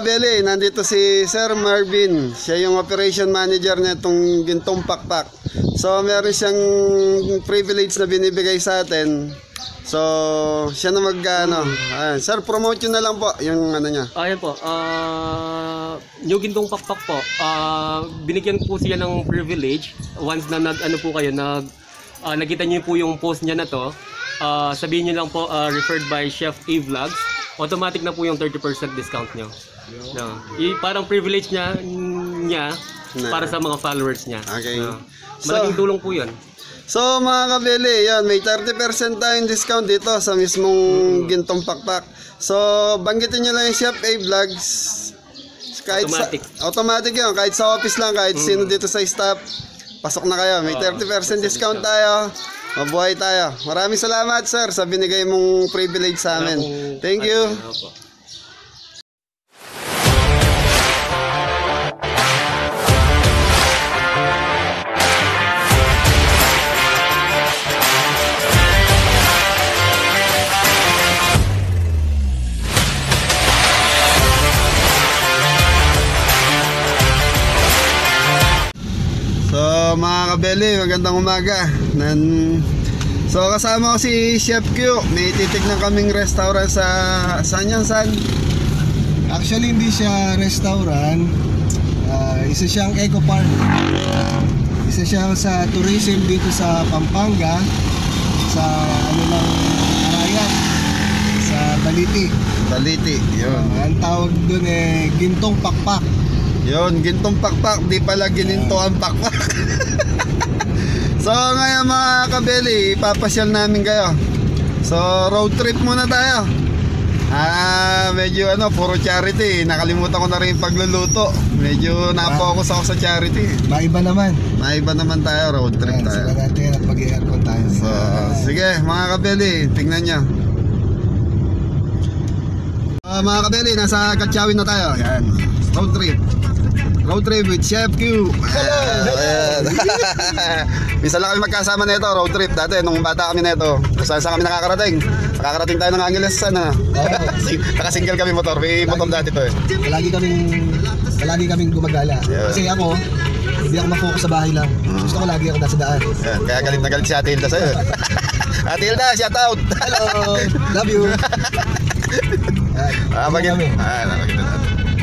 kabeli, nandito si Sir Marvin. Siya yung operation manager na itong Gintong Pakpak. So meron siyang privilege na binibigay sa atin. So siya na sir, promote yun na lang po yung ano niya. Ayan po, yung Gintong Pakpak po, binigyan po siya ng privilege. Once na nakita niyo po yung post niya na to, sabihin niyo lang po, referred by Chef A Vlogs, automatic na po yung 30% discount niyo. No. Parang privilege niya para sa mga followers niya. Okay. Malaking tulong po yun. So mga kabeli, yan, may 30% tayong discount dito sa mismong Gintong Pakpak. So banggitin nyo lang yung Chef A Vlogs. Kahit automatic yun, kahit sa office lang, kahit sino dito sa staff, pasok na kayo. May 30% discount tayo. Mabuhay tayo. Maraming salamat sir sa binigay mong privilege sa amin. Thank you. So mga kabeli, magandang umaga. So kasama ko si Chef Q. May titignan kaming restaurant sa San? Actually hindi siya restaurant, isa siyang eco park. Isa siya sa tourism dito sa Pampanga, sa Arayat, sa Baliti, yun. Ang tawag dun Gintong Pakpak. Yun, Gintong Pakpak, di pala gininto ang pakpak. So ngayon mga kabeli, ipapasyal namin kayo. So road trip muna tayo. Medyo puro charity. Nakalimutan ko na rin pagluluto. Medyo na-focus ako sa charity. Maiba naman tayo, road trip tayo. Sila natin at mag-i-aircon tayo. So sige mga kabeli, tingnan nyo. Mga kabeli, nasa Gatchawin na tayo. Yan, road trip with Chef Q. Minsan lang kami magkasama nito, road trip. Dati nung bata kami nito, saan kami nakakarating tayo ng Angeles sana. Naka-single kami motor, may motor dati to Palagi kaming gumagala. Kasi ako, hindi ako ma-focus sa bahay lang. Gusto ko lagi ako nasa daan. Kaya galit na galit si Ate Hilda sa'yo. Ate Hilda, shout out. Hello, love you.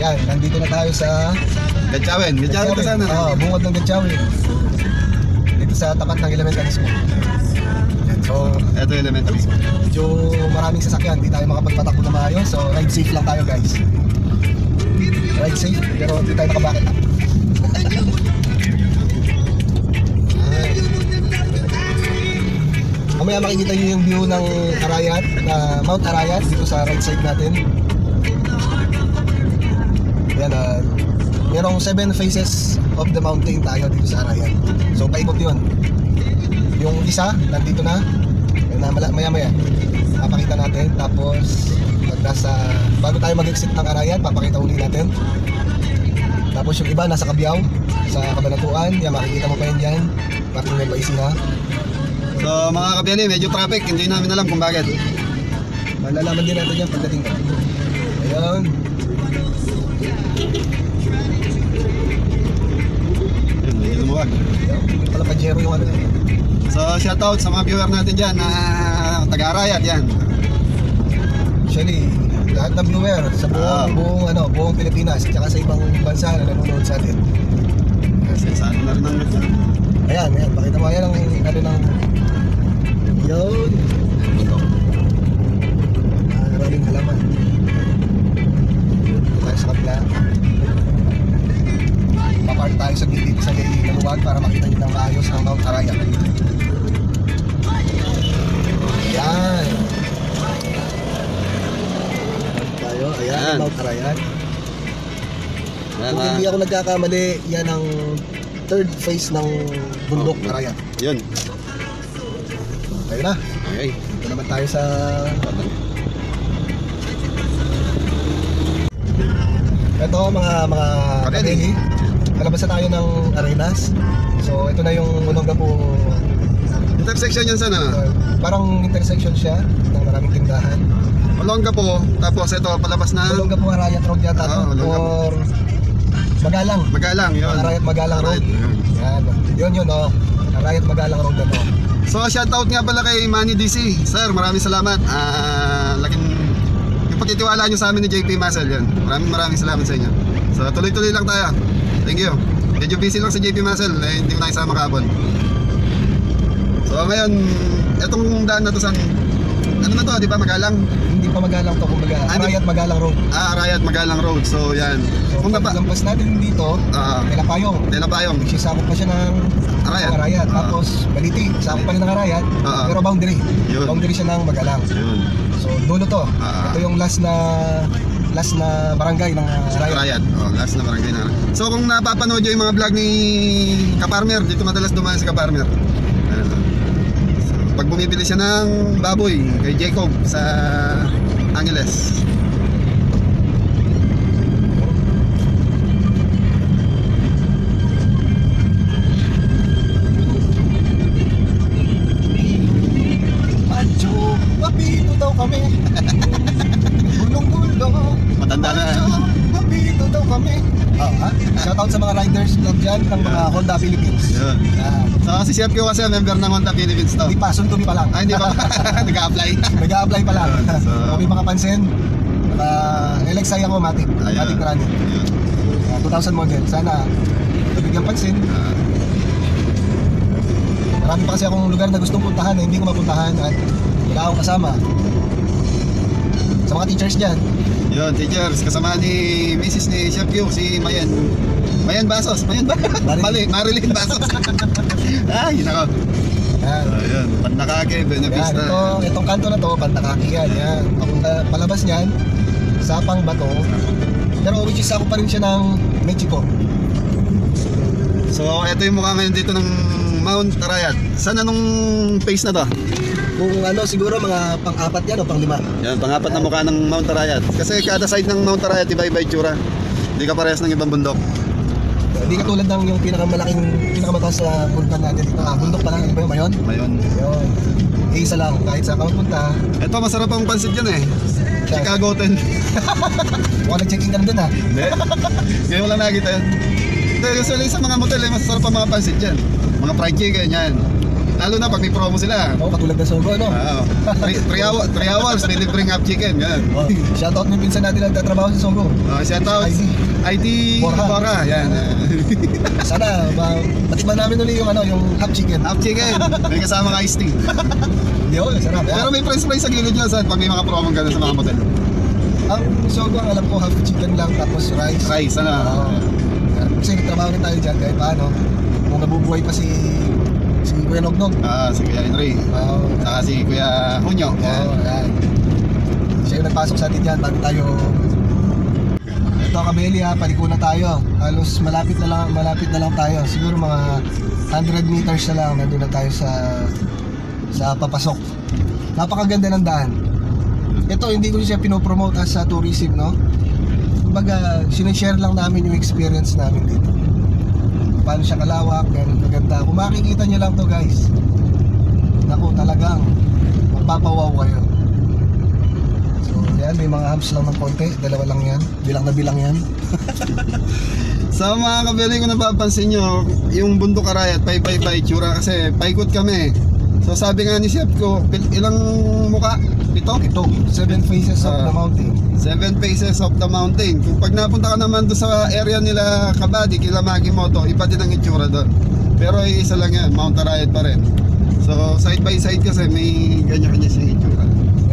Yan, nandito na tayo sa Gatchawin to sana. Bungod ng Gatchawin. Dito sa tapat ng elementary school. So, ito elementary school. Medyo maraming sasakyan, hindi tayo makapagpatakbo na maayos. So, ride safe lang tayo guys. Ride safe, pero hindi tayo nakabakit. Mamaya makikita nyo yung view ng Arayat, Mount Arayat dito sa right side natin. Yan, merong 7 faces of the mountain tayo dito sa Arayat. So paikot yun. Yung isa, nandito na. Maya papakita natin. Tapos bago tayo mag-exit ng Arayat, papakita uli natin. Tapos yung iba nasa Cabiao, sa Cabanatuan. Yan, makikita mo pa yun dyan. Parang may paisi na. So mga kabeli, medyo traffic. Hindi namin alam kung bakit. Malalaman din natin yan pagdating ka. Ayun. Medyo lumuwag. Pala Pajero yung So shoutout sa mga viewer natin dyan na taga-Arayat yan. Actually, lahat ng viewer sa buong Pilipinas at sa ibang bansa na nanonood sa atin. Kasi saan na rin ang luto. Ayan, pakita mo yan ang yun. Maraming halaman. Tayo sa kapila. Papark tayo sa gilid sa Laluwag para makita nyo ng maayos ang Mount Arayat. Ayan. Ayan, Mount Arayat. Kung hindi ako nagkakamali, yan ang third phase ng bundok Arayat. Yun. Tayo na. Okay. Ito naman tayo sa ito mga kabeli. Palabas na tayo ng Arenas. So ito na yung Olongapo intersection yan sana. Parang intersection siya ng maraming tindahan. Olongapo, tapos ito palabas na Olongapo Arayat Road yata to. Olongapo. Or Magalang. Magalang, yun. Arayat Magalang Road. Arayat, yun. Yun, oh. Arayat Magalang Road na to. So shoutout nga pala kay Manny DC. Sir, maraming salamat. Laking yung pagtitiwala nyo sa amin ni JP Muscle yan. Maraming salamat sa inyo. So tuloy-tuloy lang tayo. Thank you. Medyo busy lang sa JP Muscle, hindi ko nakisama kahapon. So ngayon, etong daan na to saan? Ano na to, di ba? Magalang? Hindi pa Magalang to, kumbaga. Arayat Magalang Road. Arayat Magalang Road. So yan. So, Kung napa lampas natin dito, Telapayong. Telapayong. Sakop pa siya ng Arayat. Tapos Baliti, sakop pa rin ng Arayat. Pero boundary. Yun. Boundary siya ng Magalang. Yun. So dulo to. Ito yung last na barangay ng Arayat. Arayat. Last na barangay na. So kung napapanood nyo yung mga vlog ni Kaparmer, dito madalas dumaan si Kaparmer. So, pag bumibili siya ng baboy kay Jacob sa Angeles. Madyo, mapito daw kami. Gulong-gulong. Matanda na. Madyo, mapito daw kami. Shoutout sa mga riders club dyan ng mga Honda Philippines. Yun. So si Chef Q kasi member ng Honda Philippines to. Hindi pa, soon to be pa lang. Hindi pa. Nag-a-apply. Nag-a-apply pa lang. So, Kung may makapansin, LXI ako, Matic. Matic na running. 2000 model. Sana bigyan pansin. Marami pa kasi akong lugar na gustong puntahan na hindi ko mapuntahan at wala akong kasama. Sa mga teachers dyan, Yun, teachers, kasama ni Mrs. ni Chef Q, si Mayen. Mayen Basos, Mayen ba? Mali, Marilyn Basos. Yun ako. yan. Yun, Pandakake, Yan, Benavista. itong kanto na to, Pandakake yan. Yan. Ang palabas niyan, Sapang Bato. Pero which is ako pa rin siya ng Mexico. So, ito yung mukha ngayon dito ng Mount Arayat. Saan anong phase na to? Kung ano, siguro mga pang-apat yan o pang-5. Yan, pangapat na mukha ng Mount Arayat. Kasi kada side ng Mount Arayat, iba-iba itsura. Hindi ka parehas ng ibang bundok. Hindi katulad ng yung pinakamataas sa bulkan natin dito. Bundok pa lang, ano ba yung Mayon? Mayon. Yun. Isa lang, kahit saan ka magpunta. Ito, masarap ang pansit dyan eh. Chicago Hotel. Mukhang nag-check-in ka na dun ha. Hindi. Ngayon wala nakita yan. Hindi, usually sa mga motel eh, masasarap ang mga pansit dyan. Mga fried chicken, yan. Lalo na pag may promo sila. Oo, katulad ng Sogo, no? 3 hours, may libreng up chicken. Yan. Shoutout mo yung pinsan natin na nagtatrabaho sa Sogo. Shout out. ID Bora. Yan. Sana, matikman namin ulit yung half chicken. Up chicken. May kasama iced tea. Yun, sarap. Pero may french fries sa gilid nyo saan pag may mga promo gano'n sa mga motel. Ang Sogo, ang alam ko, half chicken lang, tapos rice. Rice, ano? Kasi nagtrabaho rin tayo dyan, kahit paano. Kung nabubuhay pa si Kuya Nognog. Si Kuya Henry. Saka si Kuya Hunyo. Yan. Yan. Siya yung nagpasok sa atin dyan bago tayo. Ito Kabeli ha, paliko na tayo. Halos malapit na lang tayo. Siguro mga 100 meters na lang nandun na tayo sa papasok. Napakaganda ng daan. Ito hindi ko siya pinopromote as sa tourism, no? Kumbaga, sinishare lang namin yung experience namin dito. Paano siya kalawak, ganun kaganda. Kung makikita nyo lang to guys, naku talagang mapapawaw kayo. So yan, may mga humps lang ng konti, dalawa lang yan, bilang na bilang yan. Sa mga Kabeli, kung napapansin nyo, yung bundok Arayat, pay itsura kasi paikot kami. So sabi nga ni Chef ko, ilang muka? 7? Ito, 7 faces of the mountain. 7 faces of the mountain. Kung pag napunta ka naman doon sa area nila Kabady, kila Magimoto, iba din ang itsura doon. Pero isa lang yan, Mount Arayat pa rin. So side by side kasi may ganyan-ganyan siyang itsura.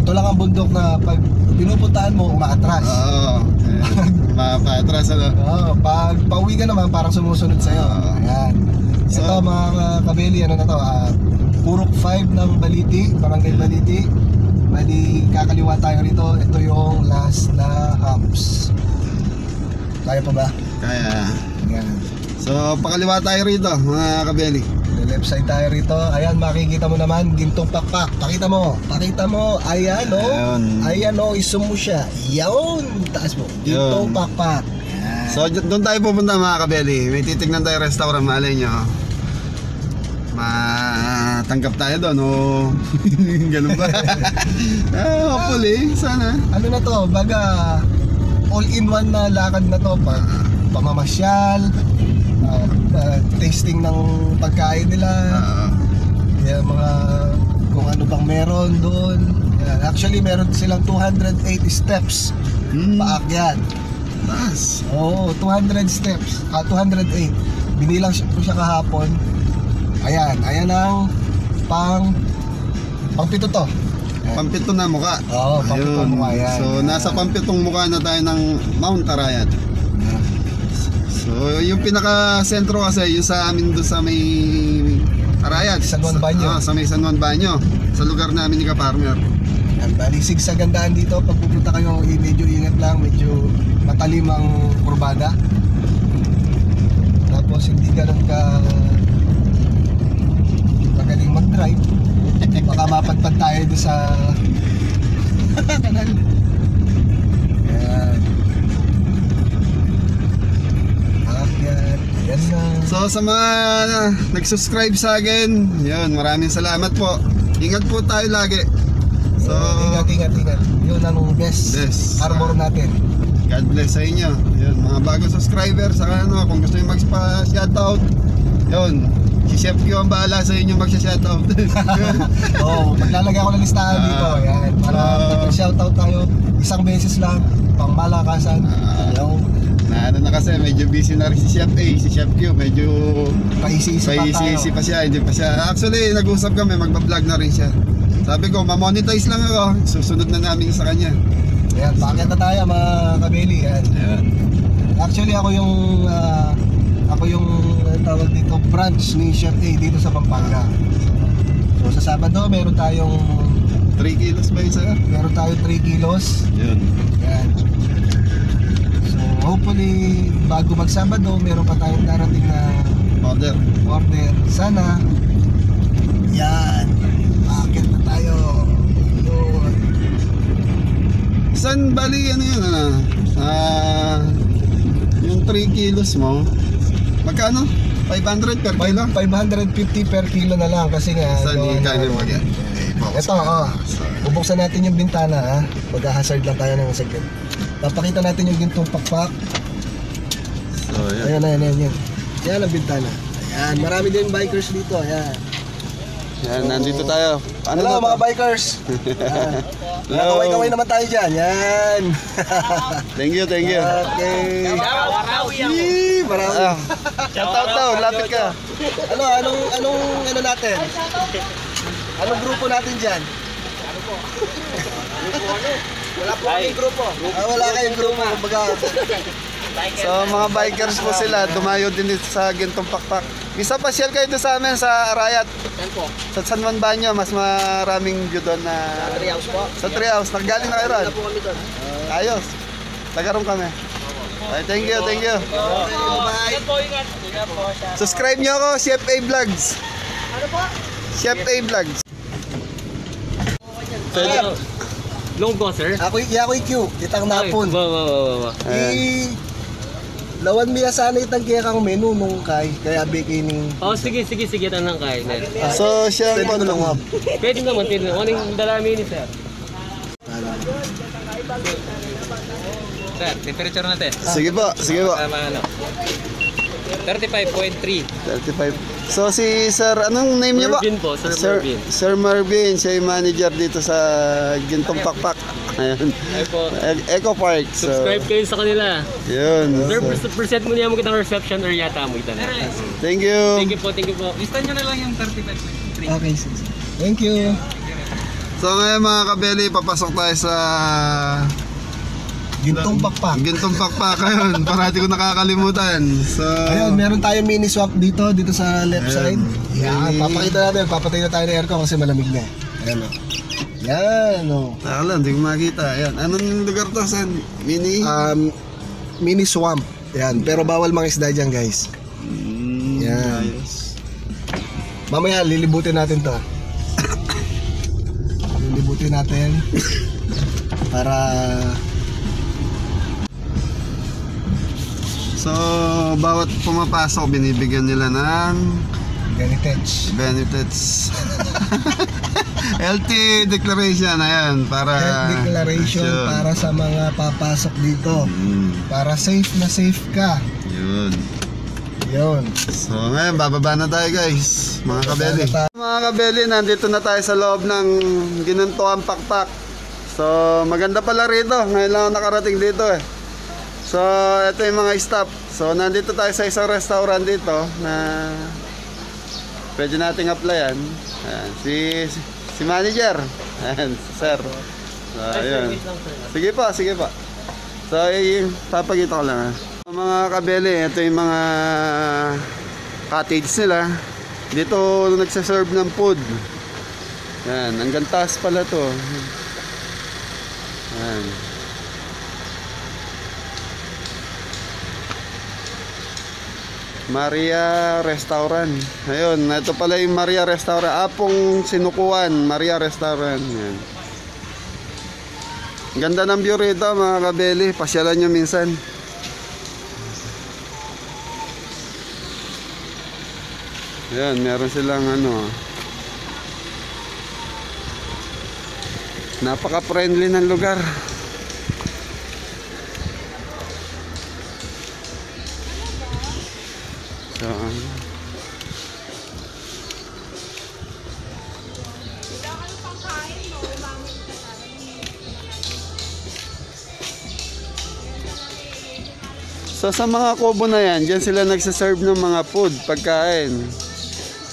Ito lang ang bundok na pag pinupuntahan mo, umaatras. Oo. Mapaatras ano. Pag pauwi ka naman, parang sumusunod sa'yo. Ayan. So, ito mga Kabeli, ano na to, Purok 5 ng Baliti, Barangay Baliti. Bali, kakaliwa tayo rito. Ito yung last na humps. Kaya pa ba? Kaya. Ayan. So, pakaliwa tayo rito, mga Kabeli. Left side tayo rito. Ayan, makikita mo naman, gintong pakpak. Pakita mo. Ayan o. Ayan o, isum mo siya. Yawn. Taas mo. Gintong pakpak. Ayan. So, doon tayo pupunta mga Kabeli. May titignan tayo restaurant, malay nyo. matanggap tayo doon o ganun ba? Hopefully, sana. Ano na to, baga all-in-one na lakad na to, pamamasyal, tasting ng pagkain nila, mga kung ano bang meron doon. Actually meron silang 280 steps paakyat. Taas. Oo, 200 steps, 208. Binilang ko siya kahapon. Ayan ang pang-pito to. Pampito na mukha. Oo, pampitong mukha yan. So, nasa pampitong mukha na tayo ng Mount Arayat. So, yung pinaka-sentro kasi, yung sa amin doon sa may Arayat. San Juan Banyo. Sa may San Juan Banyo. Sa lugar namin ni Ka-Farmer. Yan, balisig sa gandaan dito. Pag pupunta kayo, medyo ingat lang. Medyo matalim ang kurbada. Tapos, hindi ganun ka magaling mag-drive. Baka mapadpad tayo doon sa kanal. Yan. Yan na. So, sa mga nag-subscribe sa akin, yun, maraming salamat po. Ingat po tayo lagi. So, ingat. Yun ang best armor natin. God bless sa inyo. Yun, mga bagong subscriber, saka ano, kung gusto nyo magpa-shoutout, yun, si Chef Q ang bahala sa inyo mag-shoutout. Maglalagay ako ng listahan dito. Yan, para mag-shoutout tayo isang beses lang, pang malakasan. Na ano na kasi, medyo busy na rin si Chef A, si Chef Q, medyo paisi-isi pa siya, hindi pa siya. Actually, nag-usap kami, magpa-vlog na rin siya. Sabi ko, ma-monetize lang ako, susunod na namin sa kanya. Ayan, pakit na tayo mga kabeli. Ayan. Actually, ako yung tawag dito, branch ni Chef A dito sa Pampanga. So sa Sabado, meron tayong 3 kilos ba yun sa'yo? Meron tayong 3 kilos. Yun. Ayan. So hopefully, bago mag-Sabado, meron pa tayong darating na Order. Sana. Yan. Pakit na tayo. Yun. San bali ano yun yung 3 kilos mo magkano? 500 per kilo? 550 per kilo na lang kasi nga Saan yung kaya mo yan? Ito bubuksan natin yung bintana ha. Mag-hazard lang tayo ng saglit. Papakita natin yung gintong pakpak. So yan. Ayan. Yan ang bintana. Ayan, marami din bikers dito. Ayan. Yan, nandito tayo. Hello mga bikers. Kaway-kaway naman tayo dyan. Yan. Thank you. Okay. Marami. Shoutout daw, lapit ka. Anong natin? Anong grupo natin dyan? Wala po kayong grupo. Wala kayong grupo. So mga bikers po sila, dumayo din dito sa Gintong Pakpak. Isa pa share kayo doon sa amin sa Arayat. Sa San Juan Banyo, mas maraming view doon na... Sa Treehouse po? Sa Treehouse, naggaling na kayo ron? Wala po kami doon. Ayos. Tagarong kami. Ay, thank you. Bye. Subscribe nyo ako, Chef A Vlogs. Ano po? Chef A Vlogs. Long ko, sir. Ako Q, itang napon. Wow. Lawan miya sana itang kaya kang menu nung kaya bikining. Oh, sige, tanang kain. So, siya ang lang. Pwede naman, Anong dalami ni sir? Sir, temperature natin. Sige po. Tama 35.3. 35. So si Sir, anong name niya ba? Marvin po, Sir Marvin. Sir Marvin, siya yung manager dito sa Gintong Pakpak. Ayan. Ay po. Eco Park. So, Subscribe kayo sa kanila. yun. Sir, present mo niya mo kitang reception or yata mo kita na. Thank you. Thank you po. Listan nyo na lang yung 35.3. Okay, thank you. So ngayon mga kabeli, papasok tayo sa Gintong Pakpak. Gintong Pakpak. Ayun, parati ko nakakalimutan. So, Ayun, meron tayong mini swap dito sa left side. Yan, papakita natin, papatay na tayo ng aircon kasi malamig na. Ayan o. Yan o. Taka lang, hindi ko makita. Ayan, anong lugar to? San? Mini swamp. Yan, pero bawal mga isda dyan guys. Yan. Ayos. Mamaya lilibutin natin to. Lilibutin natin para So, bawat pumapasok, binibigyan nila ng Benitez. benefits. LT declaration, ayan, para... Health declaration para sa mga papasok dito. Para safe na safe ka. Yun. Yun. So ngayon, bababa na tayo guys, mga kabeli. Bababa na Mga kabeli, nandito na tayo sa loob ng Ginuntuang Pakpak. So maganda pala rito, ngayon lang ako nakarating dito eh. So ito yung mga staff. So nandito tayo sa isang restaurant dito na pwede nating applyan. Ayan, si manager. Ayan, si sir. So ayun. Sige pa, sige pa. So papakita ko lang. Mga kabeli, ito yung mga cottage nila. Dito nagsaserve ng food. Yan, hanggang taas pala to. Yan. Maria Restaurant. Ayun, ito pala yung Maria Restaurant. Apong Sinukuan, Maria Restaurant. Yan. Ganda ng view rito mga kabeli. Pasyalan nyo minsan. Ayan, meron silang napaka-friendly ng lugar. So sa mga kubo na yan, dyan sila nagsaserve ng mga food, pagkain.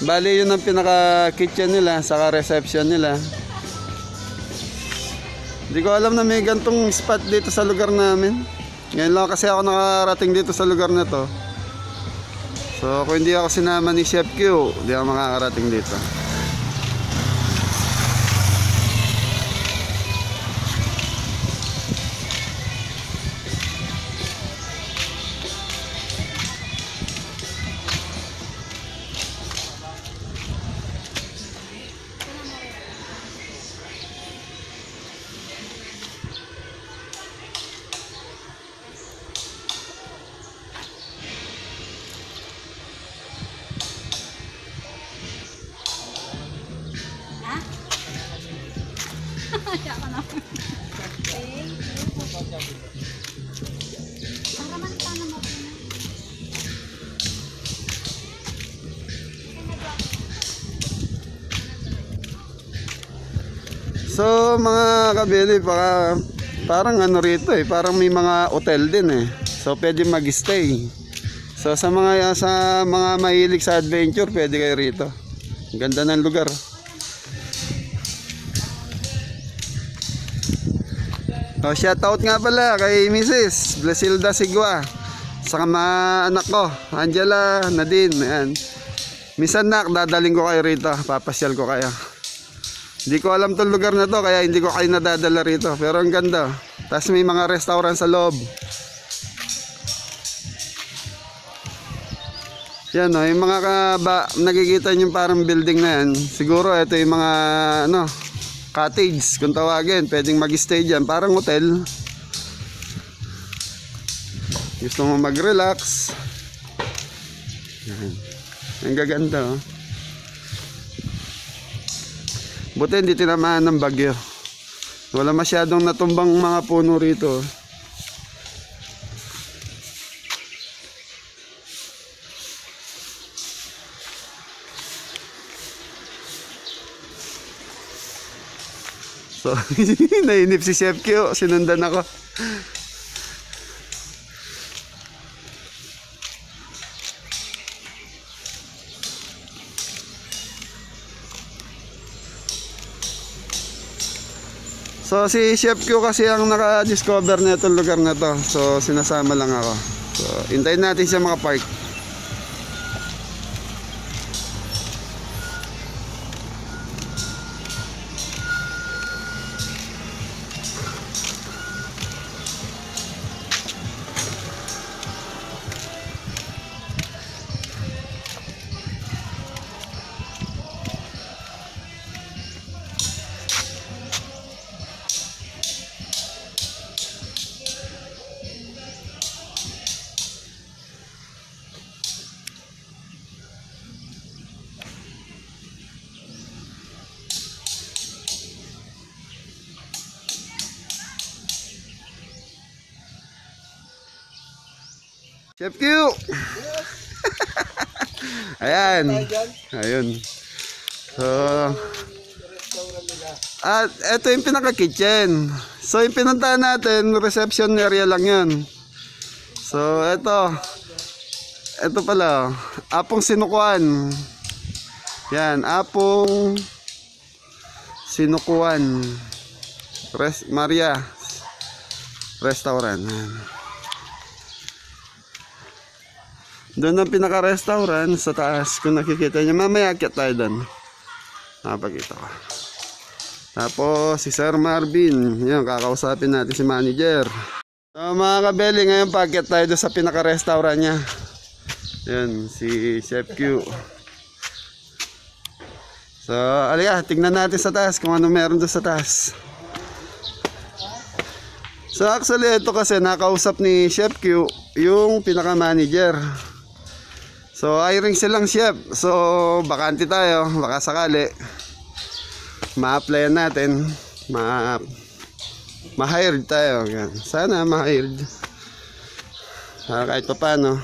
Bali yun ang pinaka-kitchen nila, saka reception nila. Hindi ko alam na may gantong spot dito sa lugar namin. Ngayon lang kasi ako nakarating dito sa lugar na to. So kung hindi ako sinama ni Chef Q, hindi ako makakarating dito. So mga kabili, parang rito eh, parang may mga hotel din eh. So pwede mag-stay. So sa mga mahilig sa adventure, pwede kayo rito. Ganda ng lugar. Oh, shout out nga pala kay Mrs. Blasilda Sigua. Sa mga anak ko, Angela, Nadine, ayan. Minsan nak, dadaling ko kayo rito, papasyal ko kayo. Hindi ko alam tong lugar na to, kaya hindi ko kayo nadadala rito. Pero ang ganda. Tapos may mga restaurant sa loob. Yan o, yung mga nakikita nyo parang building na yan. Siguro ito yung mga cottage kung tawagin. Pwedeng mag-stay dyan, parang hotel. Gusto mo mag-relax. Yan. Ang gaganda o. Buti hindi tinamaan ng bagyo. Wala masyadong natumbang mga puno rito. So, nainip si Chef Q. Sinundan ako. So si Chef Q kasi ang naka-discover na itong lugar na to. So sinasama lang ako. So hintayin natin siya makapark. Chef Q! Ayan. Ayun. So, at ito yung pinaka-kitchen. So, yung pinuntahan natin, reception area lang yun. So, ito pala, Apong Sinukuan. Yan, Apong Sinukuan. Maria Restaurant. Yan. Doon ang pinaka-restaurant sa taas. Kung nakikita nyo, mamaya akyat tayo doon. Napakita ko. Tapos si Sir Marvin. Yan, kakausapin natin si manager. So mga kabeli, ngayon paakyat tayo doon sa pinaka-restaurant niya. Yan, si Chef Q. So, alika, tignan natin sa taas kung ano meron doon sa taas. So actually, ito kasi nakausap ni Chef Q yung pinaka-manager. So, hiring silang chef. So, bakante tayo. Baka sakali. Ma-applyan natin. Ma-hired tayo. Sana ma-hired. Kahit pa paano,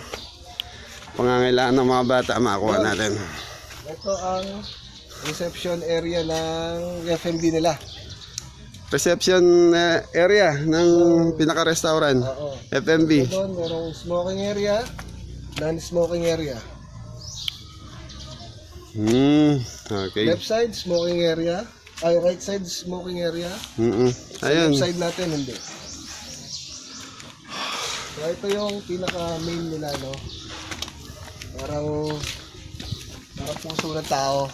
pangangailangan ng mga bata, makuha natin. Ito ang reception area ng F&B nila. Reception area ng pinaka-restaurant. Oo. F&B. Doon, merong smoking area, non-smoking area. Okay. Left side, smoking area. Ay, right side, smoking area. Ayun. Left side natin, hindi. So, ito yung pinaka-main nila, no? Parang puso ng tao.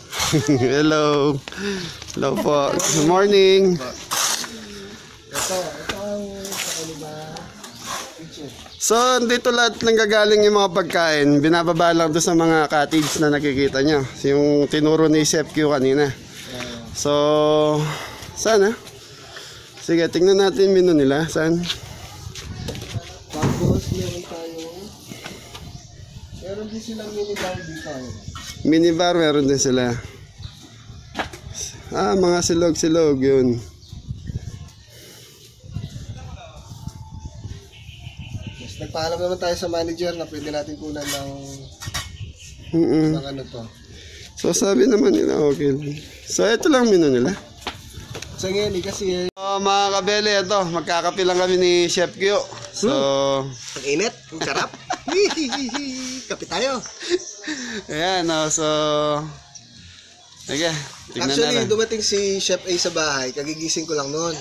Hello. Hello po. Good morning. Ito ang sa kanila kitchen. So, dito lahat nanggagaling yung mga pagkain. Binababa lang doon sa mga cottage na nakikita nyo. Yung tinuro ni Chef Q kanina. So, sana. Sige, tingnan natin menu nila. Saan? Tapos, meron din silang minibar dito. Minibar, meron din sila. Mga silog-silog yun. Nagpaalam naman tayo sa manager na pwede natin kunan ng ano to. So sabi naman nila okay. So ito lang menu nila. So ngayon kasi Mga kabeli, ito, magkakape lang kami ni Chef Q. So, ang init, ang sarap. Kape tayo. ayan, so sige, tignan Actually, natin. dumating si Chef A sa bahay, kagigising ko lang noon.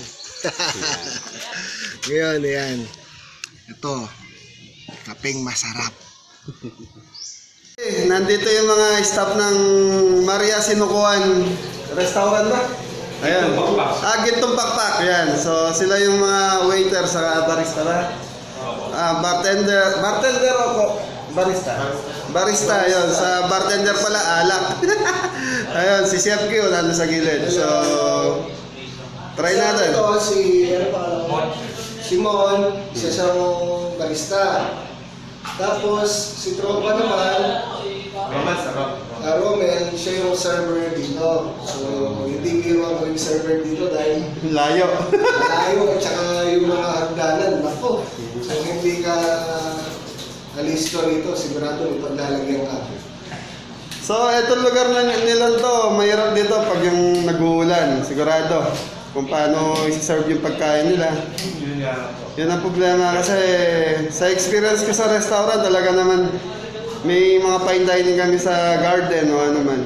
Ngayon, ayan. Ito, kapeng masarap. Nandito yung mga staff ng Maria Sinukuan Restaurant ba? Ayan. Gintong Pakpak. Ayan. So sila yung mga waiter sa barista ba? Bartender o barista yun. Sa bartender pala alak. Ayun, si Chef Q nandun sa gilid. So try natin. Ito si Mon, isa siyang barista. Tapos si Tropa naman, Romel, siya yung server dito. So, hindi biro ang yung server dito dahil Layo. malayo at saka yung mga hagdanan. Nako, so hindi ka alisto rito, sigurado may paglalagyan ka. So itong lugar na nila to, mahirap dito pag yung nag-uulan. Sigurado kung paano i-serve yung pagkain nila. Yun ang problema kasi sa experience ko sa restaurant talaga naman may mga fine dining kami sa garden o ano man.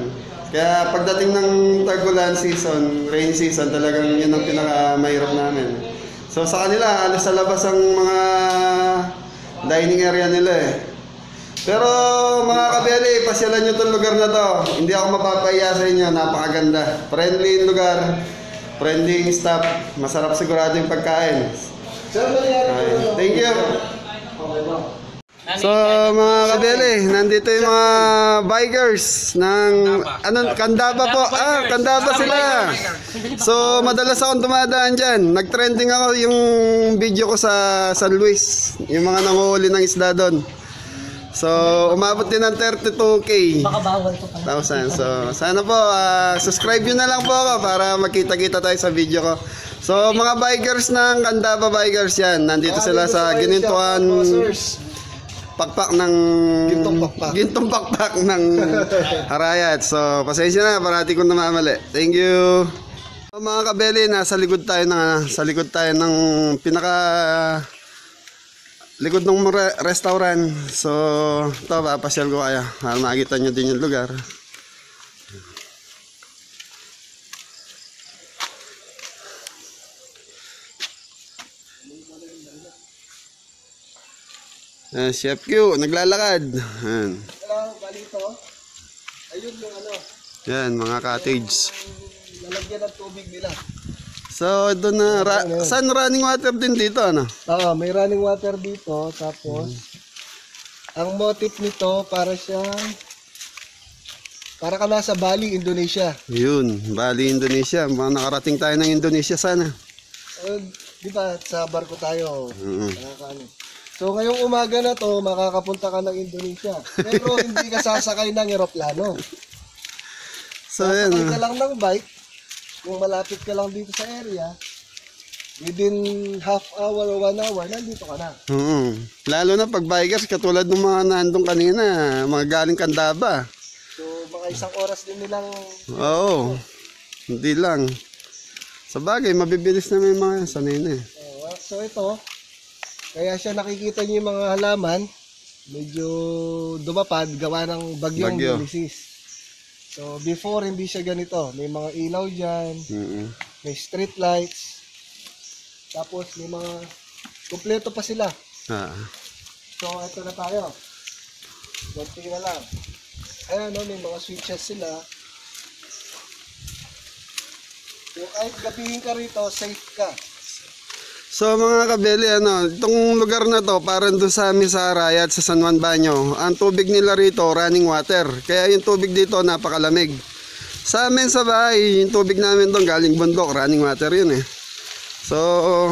Kaya pagdating ng tag-ulan season, rain season, talagang yun ang pinakamahirap namin. So sa kanila, alas sa labas ang mga dining area nila eh. Pero mga kabeli, pasyalan nyo itong lugar na to. Hindi ako mapapahiya sa inyo, napakaganda. Friendly yung lugar, friendly yung staff, masarap sigurado yung pagkain. Thank you. So mga kabeli, nandito yung mga bikers ng Candaba po. Candaba sila. So madalas akong dumadaan dyan. Nag-trending ako yung video ko sa San Luis, yung mga nanguhuli ng isda doon. So umabot din ng 32K. So sana po subscribe nyo na lang po ako para makita-kita tayo sa video ko. So mga bikers ng Candaba Bikers yan, nandito sila sa Ginintuan pakpak ng gintong pakpak ng Arayat. So, pasensya na, parati kong namamali. Thank you. So, mga kabeli, nasa likod tayo ng pinaka likod ng restaurant. So, ito, papasyal ko kayo. Makikita nyo din yung lugar. Chef Q, naglalakad. Ayan. Ayun yung ano, Yan, mga cottage. lalagyan ng tubig nila. So, doon na, sun running water din dito, ano? Oo, may running water dito. Tapos, ang motif nito para ka nasa Bali, Indonesia. Yun, Bali, Indonesia. Mga nakarating tayo ng Indonesia sana. Di ba, sa barko tayo. Mm. Nakakaano. So, ngayong umaga na to, makakapunta ka ng Indonesia. Pero hindi ka sasakay ng eroplano. So, yan. Sasakay ka lang ng bike. Kung malapit ka lang dito sa area, within half hour o 1 hour, nandito ka na. Lalo na pag bikers, katulad ng mga nandun kanina, mga galing Candaba. So, mga 1 oras din nilang... Oo, hindi lang. Sa bagay, mabibilis na may mga sanay na eh. So, ito, kaya siya nakikita niyo yung mga halaman, medyo dumapad, gawa ng bagyong Bagyo. Ulysses. So, before, hindi siya ganito. May mga ilaw dyan, may street lights, tapos may mga, kumpleto pa sila. Ah. So, ito na tayo. Konti na lang. Ayan, no, may mga switches sila. So, kahit gabihin ka rito, safe ka. So mga kabeli, itong lugar na to, parang doon sa amin sa Arayat, sa San Juan Banyo, ang tubig nila rito, running water. Kaya yung tubig dito, napakalamig. Sa amin sa bahay, yung tubig namin doon, galing bundok, running water yun eh. So,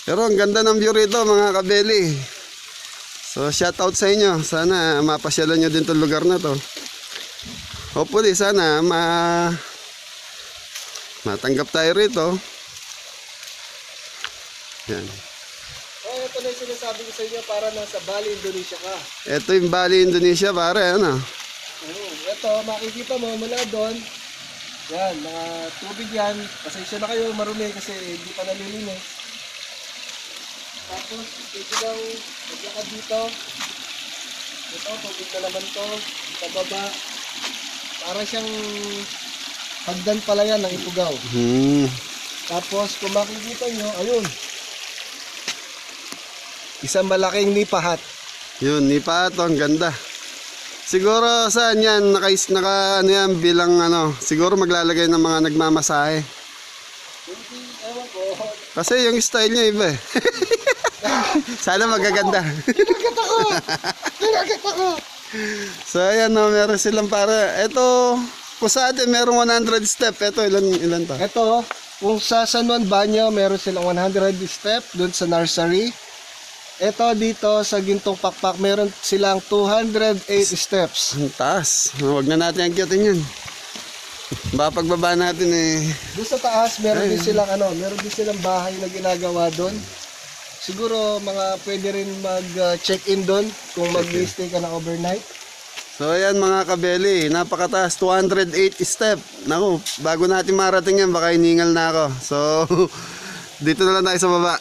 pero ang ganda ng view rito mga kabeli. So, shout out sa inyo. Sana mapasyalan nyo din itong lugar na to. Hopefully, sana matanggap tayo rito. Yan. Ito na yung sinasabi ko sa inyo para nasa Bali, Indonesia ka. Ito yung Bali, Indonesia, pare, ano? Ito, makikita mo mula doon. Yan, mga tubig yan. Pasensya na kayo, marumi kasi hindi pa nalilinis. Tapos, ito daw, maglakad dito. Ito, tubig na naman to. Pababa. Para siyang hagdan pala yan ng Ifugao. Tapos, kung makikita nyo, ayun. Isang malaking nipahat. Yun, nipa ito, ang ganda. Siguro saan yan, ano yan, bilang siguro maglalagay ng mga nagmamasahe. Ewan ko. Kasi yung style niya iba eh. Sana magaganda. Kinagat ako! So ayan, meron silang para, ito, kung sa atin merong 100 step, ito ilan to? Ito, kung sa San Juan Banyo, meron silang 100 step doon sa nursery. Ito dito sa Gintong Pakpak, meron silang 208 steps. Ang taas. Huwag na natin angkitin yun. Baka pagbaba natin eh. Doon sa taas, meron din silang meron din silang bahay na ginagawa doon. Siguro mga pwede rin mag-check-in doon kung mag-stay ka na overnight. So ayan mga kabeli, napakataas, 208 step. Naku, bago natin marating yan, baka iningal na ako. So, dito na lang tayo sa baba.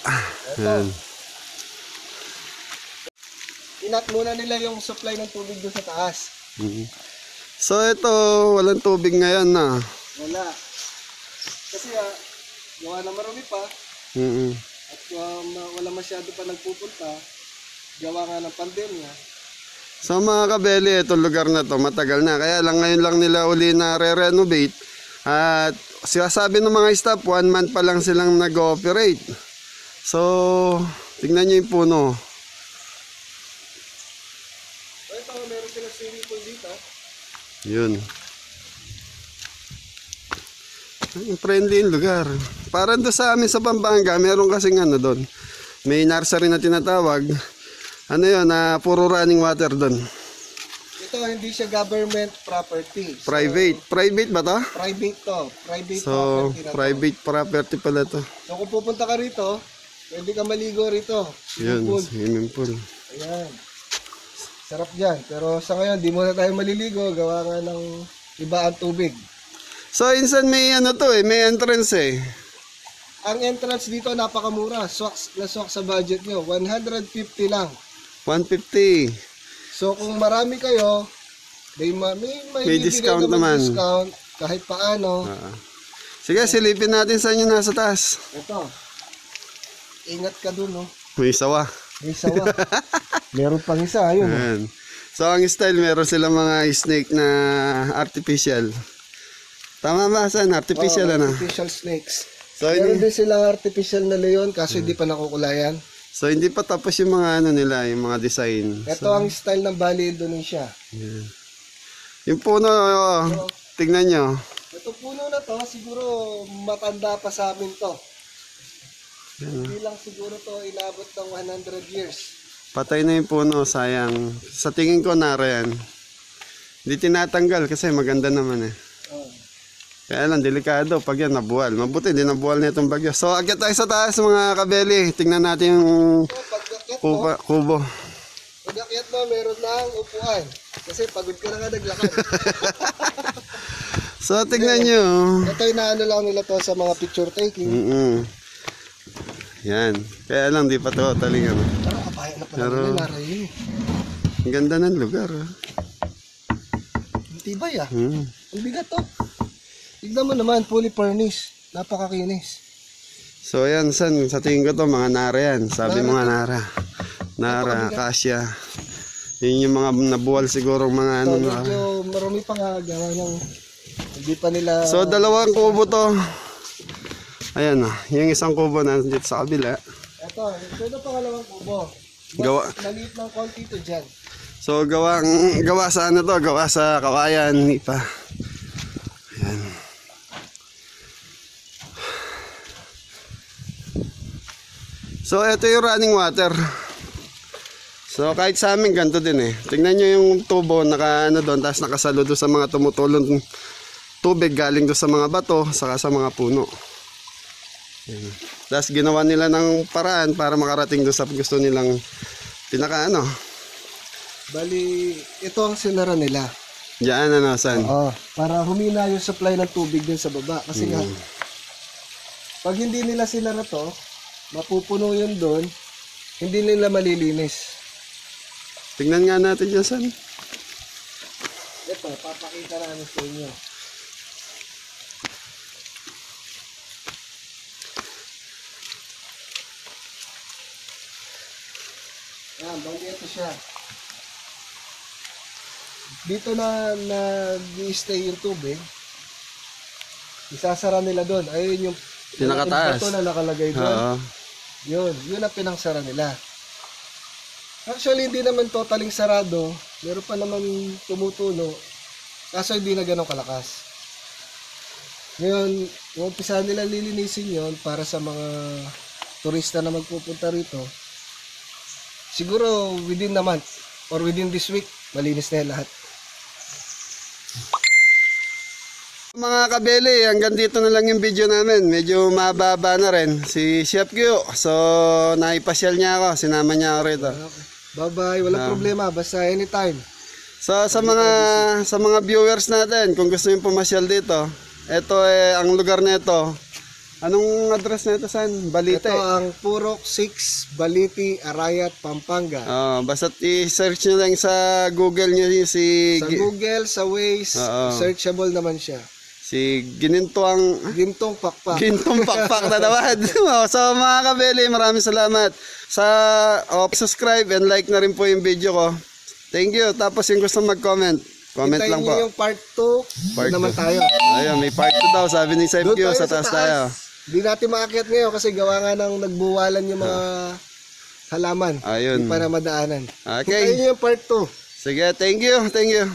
Ayan. Inat muna nila yung supply ng tubig doon sa taas. So ito, walang tubig ngayon na. Wala. Kasi gawa na marami pa. At wala masyado pa nagpupunta. Gawa nga ng pandemya. So mga kabeli, itong lugar na to matagal na. Kaya lang ngayon lang nila uli na re-renovate. At sabi ng mga staff, 1 month pa lang silang nag-ooperate. So, tingnan nyo yung puno. Ito, meron silang swimming pool dito. Yun. Ang friendly yung lugar. Parang doon sa amin sa Pampanga, meron kasing doon. May nursery na tinatawag. Yun, puro running water doon. Ito, hindi siya government property. So, Private ba to? Private to. Private So, property na to. private property pala to. So, kung pupunta ka rito, pwede ka maligo rito. Yun, swimming pool. Ayan. Sarap dyan. Pero sa ngayon, di muna tayo maliligo. Gawa nga ng iba ang tubig. So, insan may ano to may entrance eh. Ang entrance dito napakamura. Swak sa budget nyo. 150 lang. 150. So kung marami kayo, may May discount naman. Discount kahit paano. Sige, silipin natin sa inyo nasa taas. Ito. Ingat ka dun, no? May sawa. May sawa. Meron pang isa, ayun. Ayan. So, ang style, meron silang mga snake na artificial. Tama ba, San? Artificial, ano? Artificial snakes. So, Meron din silang artificial na leon kaso hindi pa nakukulayan. So, hindi pa tapos yung mga ano nila, yung mga design. Ito ang style ng Bali, Indonesia. Yeah. Yung puno, tignan nyo. Ito puno na to, siguro matanda pa sa amin to. Hindi lang siguro to inabot ng 100 years. Patay na yung puno, sayang. Sa tingin ko, nara yan. Hindi tinatanggal kasi maganda naman eh. Kaya lang, delikado pag yan nabuwal. Mabuti, hindi nabuwal na itong bagyo. So, agad tayo sa taas mga kabeli. Tingnan natin yung kubo. Pag akyat mo, meron lang upuan. Kasi pagod ka na nga naglakad. So, tingnan nyo. Ito yung naano lang nila to sa mga picture taking. Yan. Kaya lang, di pa to talingan. Pero kapaya na pala Pero- nila, narayin. Ang ganda ng lugar. Ang tibay ah. Hmm. Ang bigat to. Tignan mo naman, fully furnished. Napakakinis. So, yan, San. Sa tingin ko to, mga nara yan. Sabi mga nara. Nara, kasya. Yun yung mga nabuwal siguro mga ano. So, medyo marami pa nga gawa ng hindi pa nila... So, dalawang kubo to. Ayan yung isang kubo na dito sa kabila. Ito na pangalawang kubo. Gawa. Maliit ng konti to dyan. So, gawa sa ano to? Gawa sa kawayan. Ipa. Ayan. So, ito yung running water. So, kahit sa amin, ganito din eh. Tingnan nyo yung tubo, naka, ano doon, tapos nakasalo doon sa mga tumutulong tubig galing doon sa mga bato, saka sa mga puno. Ayan. Tapos ginawa nila ng paraan para makarating doon sa gusto nilang pinaka ano. Bali, ito ang sinara nila. Diyan ano, San? Oo, para humina yung supply ng tubig din sa baba. Kasi nga, pag hindi nila sinara to, mapupuno yun doon, hindi nila malilinis. Tingnan nga natin dyan, San. Ito, papakita namin sa inyo. Yan, bali ito siya. Dito na nag-i-stay yung tubig. Isasara nila doon. Ayun yung Pinakataas. bato na nakalagay doon. Oo. Yun ang pinangsara nila. Actually, hindi naman totaling sarado. Meron pa naman tumutulo. Kaso hindi na ganun kalakas. Ngayon, yung umpisa nila lilinisin yon para sa mga turista na magpupunta rito. Siguro within the month or within this week, malinis na yan lahat. Mga kabeli, hanggang dito na lang yung video namin. Medyo mababa na rin. Si Chef Q. So, naipasyal niya ako. Sinama niya ako rito. Bye-bye. Walang problema. Basta anytime. So, sa mga viewers natin, kung gusto yung pumasyal dito, ito ang lugar nito. Anong address nito, San? Balite. Ito ang Purok 6, Baliti, Arayat, Pampanga. Basta i-search nyo lang sa Google nyo si... Sa Google, sa Waze, searchable naman siya. Si Ginintuang... Gintong Pakpak. Gintong Pakpak na naman. So mga kabeli, maraming salamat. Subscribe and like na rin po yung video ko. Thank you. Tapos yung gusto mag-comment, comment lang po. Hintayin niyo yung part 2. Part naman 2. tayo. Ayun, may part 2 daw. Sabi ni Chef Q, sa taas tayo. Hindi natin maakyat ngayon kasi gawa nga ng nagbuwalan yung mga halaman. Ayun. Hindi pa na madaanan. Okay. Hintayin niyo yung part 2. Sige, thank you. Thank you.